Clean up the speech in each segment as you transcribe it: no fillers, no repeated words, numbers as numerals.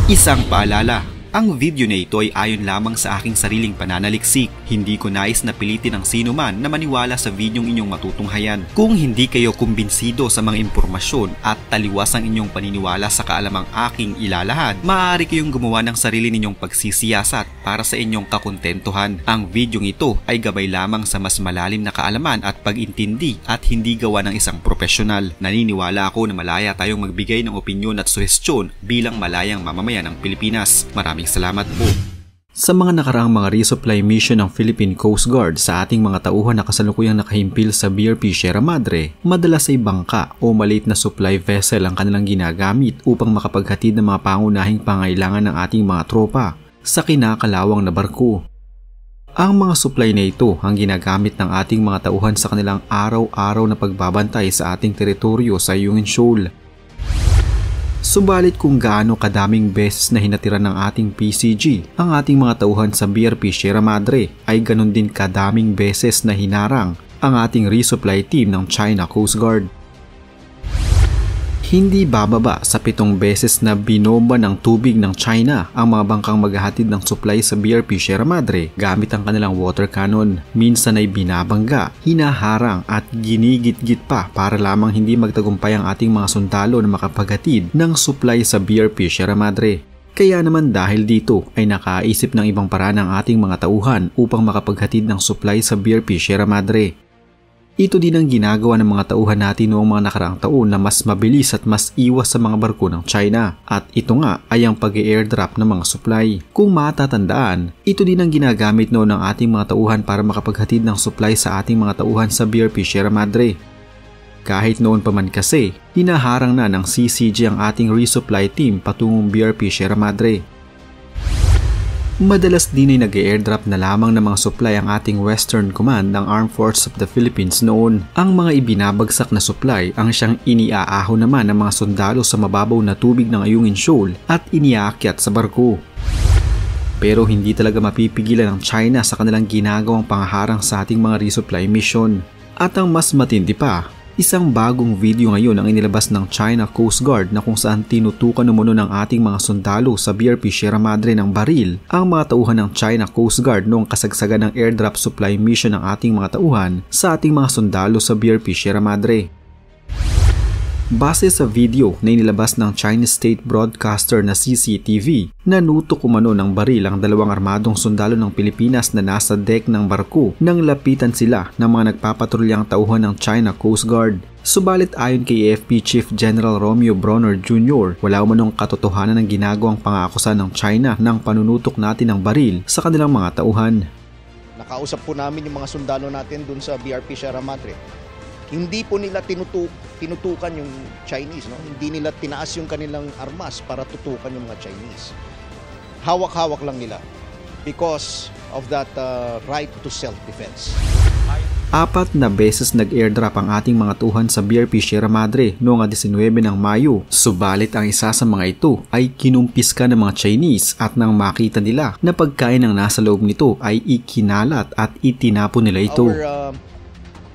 Isang paalala, ang video na ito ay ayon lamang sa aking sariling pananaliksik. Hindi ko nais na pilitin ang sino man na maniwala sa videong inyong matutunghayan. Kung hindi kayo kumbinsido sa mga impormasyon at taliwas ang inyong paniniwala sa kaalamang aking ilalahad, maaari kayong gumawa ng sarili ninyong pagsisiyasat para sa inyong kakontentuhan. Ang videong ito ay gabay lamang sa mas malalim na kaalaman at pag-intindi at hindi gawa ng isang profesional. Naniniwala ako na malaya tayong magbigay ng opinyon at suhestyon bilang malayang mamamayan ng Pilipinas. Maraming salamat po. Sa mga nakaraang mga resupply mission ng Philippine Coast Guard sa ating mga tauhan na kasalukuyang nakahimpil sa BRP Sierra Madre, madalas ay bangka o maliit na supply vessel ang kanilang ginagamit upang makapaghatid ng mga pangunahing pangailangan ng ating mga tropa sa kinakalawang na barko. Ang mga supply na ito ang ginagamit ng ating mga tauhan sa kanilang araw-araw na pagbabantay sa ating teritoryo sa Ayungin Shoal. Subalit kung gaano kadaming beses na hinatiran ng ating PCG ang ating mga tauhan sa BRP Sierra Madre, ay ganon din kadaming beses na hinarang ang ating resupply team ng China Coast Guard. Hindi bababa sa 7 beses na binomba ng tubig ng China ang mga bangkang maghahatid ng supply sa BRP Sierra Madre gamit ang kanilang water cannon. Minsan ay binabangga, hinaharang at ginigit-git pa para lamang hindi magtagumpay ang ating mga sundalo na makapaghatid ng supply sa BRP Sierra Madre. Kaya naman dahil dito ay nakaisip ng ibang paraan ang ating mga tauhan upang makapaghatid ng supply sa BRP Sierra Madre. Ito din ang ginagawa ng mga tauhan natin noong mga nakaraang taon na mas mabilis at mas iwas sa mga barko ng China. At ito nga ay ang pag-airdrop ng mga supply. Kung matatandaan, ito din ang ginagamit noon ng ating mga tauhan para makapaghatid ng supply sa ating mga tauhan sa BRP Sierra Madre. Kahit noon pa man kasi, hinaharang na ng CCG ang ating resupply team patungong BRP Sierra Madre. Madalas din ay nag-airdrop na lamang ng mga supply ang ating Western Command ng Armed Forces of the Philippines noon. Ang mga ibinabagsak na supply ang siyang iniaaho naman ng mga sundalo sa mababaw na tubig ng Ayungin Shoal at iniaakyat sa barko. Pero hindi talaga mapipigilan ng China sa kanilang ginagawang pangaharang sa ating mga resupply mission. At ang mas matindi pa, isang bagong video ngayon ang inilabas ng China Coast Guard na kung saan tinutukan umano ng ating mga sundalo sa BRP Sierra Madre ng baril ang mga tauhan ng China Coast Guard noong kasagsagan ng airdrop supply mission ng ating mga tauhan sa ating mga sundalo sa BRP Sierra Madre. Base sa video na inilabas ng Chinese State Broadcaster na CCTV, nanutok umano ng baril ang 2 armadong sundalo ng Pilipinas na nasa deck ng barko nang lapitan sila ng mga nagpapatrulyang tauhan ng China Coast Guard. Subalit ayon kay AFP Chief General Romeo Bronner Jr., wala umanong katotohanan ng ginagawang pangakusa ng China ng panunutok natin ng baril sa kanilang mga tauhan. Nakausap po namin yung mga sundalo natin dun sa BRP Sierra Madre. Hindi po nila tinutukan yung Chinese, no? Hindi nila tinaas yung kanilang armas para tutukan yung mga Chinese. Hawak-hawak lang nila because of that right to self-defense. 4 na beses nag-airdrop ang ating mga tauhan sa BRP Sierra Madre noong 19 ng Mayo. Subalit ang isa sa mga ito ay kinumpiska ng mga Chinese at nang makita nila na pagkain ng nasa loob nito ay ikinalat at itinapon nila ito.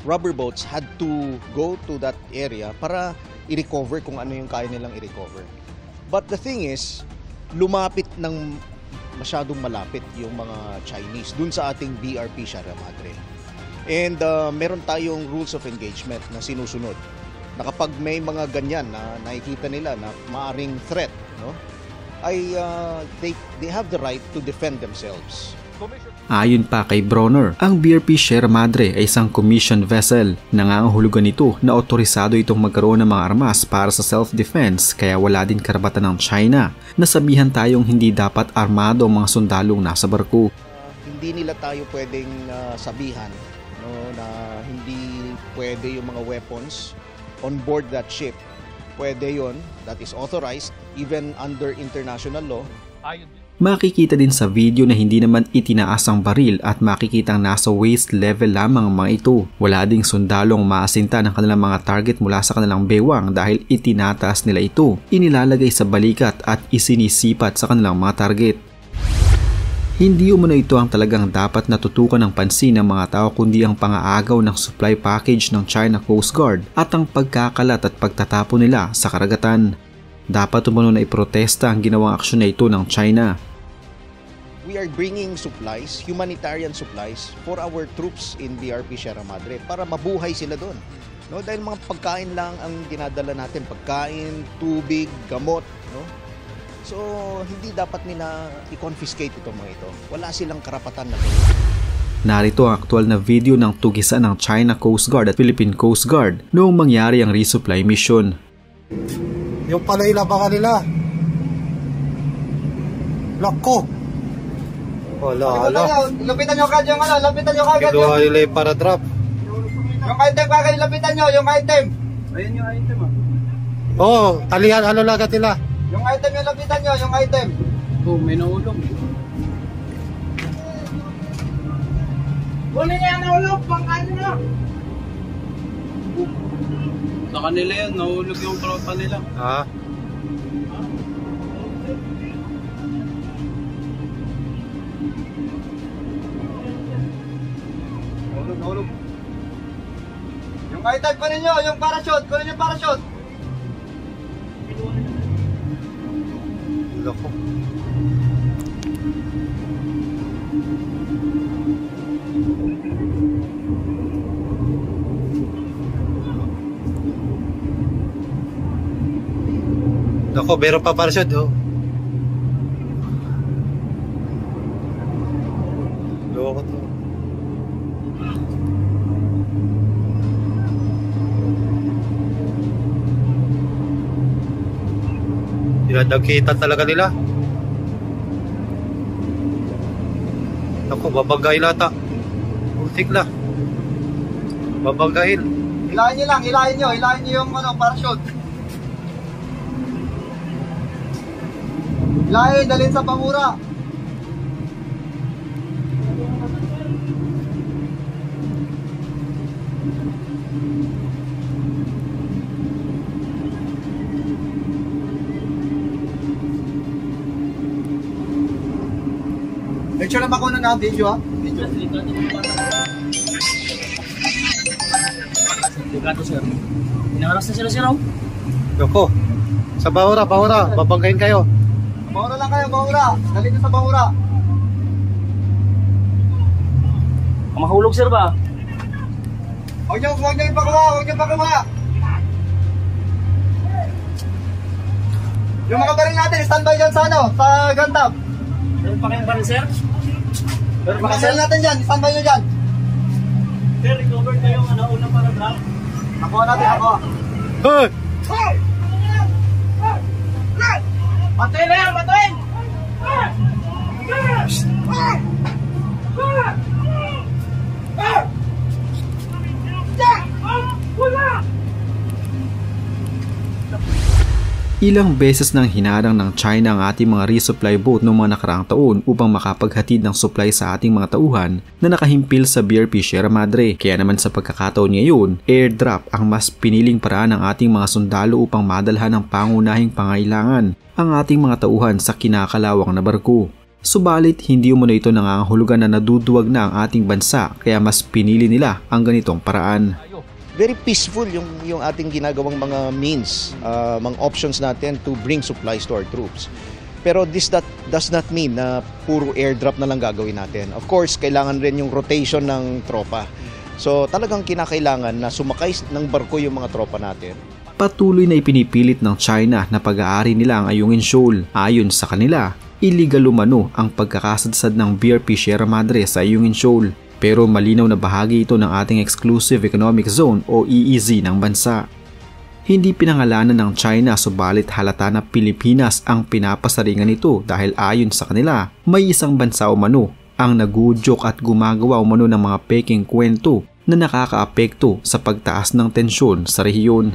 Rubber boats had to go to that area para i-recover kung ano yung kaya nilang i-recover. But the thing is, lumapit ng masyadong malapit yung mga Chinese dun sa ating BRP Sierra Madre. And meron tayong rules of engagement na sinusunod. Na kapag may mga ganyan na nakikita nila na maaring threat, no, ay they have the right to defend themselves. Ayon pa kay Bronner, ang BRP Sierra Madre ay isang commission vessel. Nangangahulugan nito na otorisado itong magkaroon ng mga armas para sa self-defense, kaya wala din karapatan ng China na sabihan tayong hindi dapat armado ang mga sundalong nasa barko. Hindi nila tayo pwedeng sabihan, no, na hindi pwede yung mga weapons on board that ship. Pwede yon, that is authorized even under international law. Makikita din sa video na hindi naman itinaas ang baril at makikitang nasa waist level lamang ang mga ito. Wala ding sundalong maasinta ng kanilang mga target mula sa kanilang bewang dahil itinataas nila ito, inilalagay sa balikat at isinisipat sa kanilang mga target. Hindi umano ito ang talagang dapat natutukan ng pansin ng mga tao kundi ang pangaagaw ng supply package ng China Coast Guard at ang pagkakalat at pagtatapon nila sa karagatan. Dapat umano na iprotesta ang ginawang aksyon na ito ng China. We are bringing supplies, humanitarian supplies for our troops in BRP Sierra Madre para mabuhay sila doon. No, dahil mga pagkain lang ang dinadala natin, pagkain, tubig, gamot, no? So, hindi dapat nila i-confiscate itong mga ito. Wala silang karapatan na ito. Narito ang aktual na video ng tugisan ng China Coast Guard at Philippine Coast Guard noong mangyari ang resupply mission. Yung pala ilabangan nila. Lako. Wala. Lapitan nyo kagad yung lapitan nyo kagad. Kinuha nila yung para drop. Yung item kagad, lapitan nyo, yung item. Ayun yung item Oo, talihan, ano lagat nila? Yung item yung lapitan nyo, yung item. Oh, may naulog. Huli niya naulog, pangkain nyo. Sa kanila yan, naulog yung tropa nila. Ha? Naulog. Yung item pa ninyo, yung parachute, kunin yung parachute. Lako. Lako, meron pa parachute, oh. Loko to. Dinadagkitan talaga nila. Ako, babagayin ata. Ultik na. Babagayin. Hilahin nyo lang, hilahin nyo yung parachute. Hilahin, dalhin sa pamura. Make sure na makuha na video, ha? Video. Delikado, sir. Inaharas na sila, sir, oh. Loko. Sa bahura. Babagayin kayo. Bahura lang kayo, bahura. Dali nyo sa bahura. Mahulog, sir, ba? Huwag nyo ipakuha. Yung mga baril natin, standby dyan sa sa gantap. Meron pa kayong baril, sir? Meron pa kayong natin dyan, standby nyo dyan. Sir, recover kayo una para drop. Ako natin, ako. Hey! Patayin na yan, patayin! Ilang beses nang hinarang ng China ang ating mga resupply boat noong mga nakaraang taon upang makapaghatid ng supply sa ating mga tauhan na nakahimpil sa BRP Sierra Madre. Kaya naman sa pagkakataon ngayon, airdrop ang mas piniling paraan ng ating mga sundalo upang madalhan ng pangunahing pangailangan ang ating mga tauhan sa kinakalawang na barko. Subalit hindi umano ito nangangahulugan na naduduwag na ang ating bansa kaya mas pinili nila ang ganitong paraan. Very peaceful yung ating ginagawang mga means, mga options natin to bring supplies to our troops. Pero does not mean na puro airdrop na lang gagawin natin. Of course, kailangan rin yung rotation ng tropa. So talagang kinakailangan na sumakay ng barko yung mga tropa natin. Patuloy na ipinipilit ng China na pag-aari nila ang Ayungin Shoal. Ayon sa kanila, illegal umano ang pagkakasadsad ng BRP Sierra Madre sa Ayungin Shoal. Pero malinaw na bahagi ito ng ating Exclusive Economic Zone o EEZ ng bansa. Hindi pinangalanan ng China subalit halata na Pilipinas ang pinapasaringan nito dahil ayon sa kanila may isang bansa umano ang nagudyok at gumagawa umano ng mga peking kwento na nakakaapekto sa pagtaas ng tensyon sa rehiyon.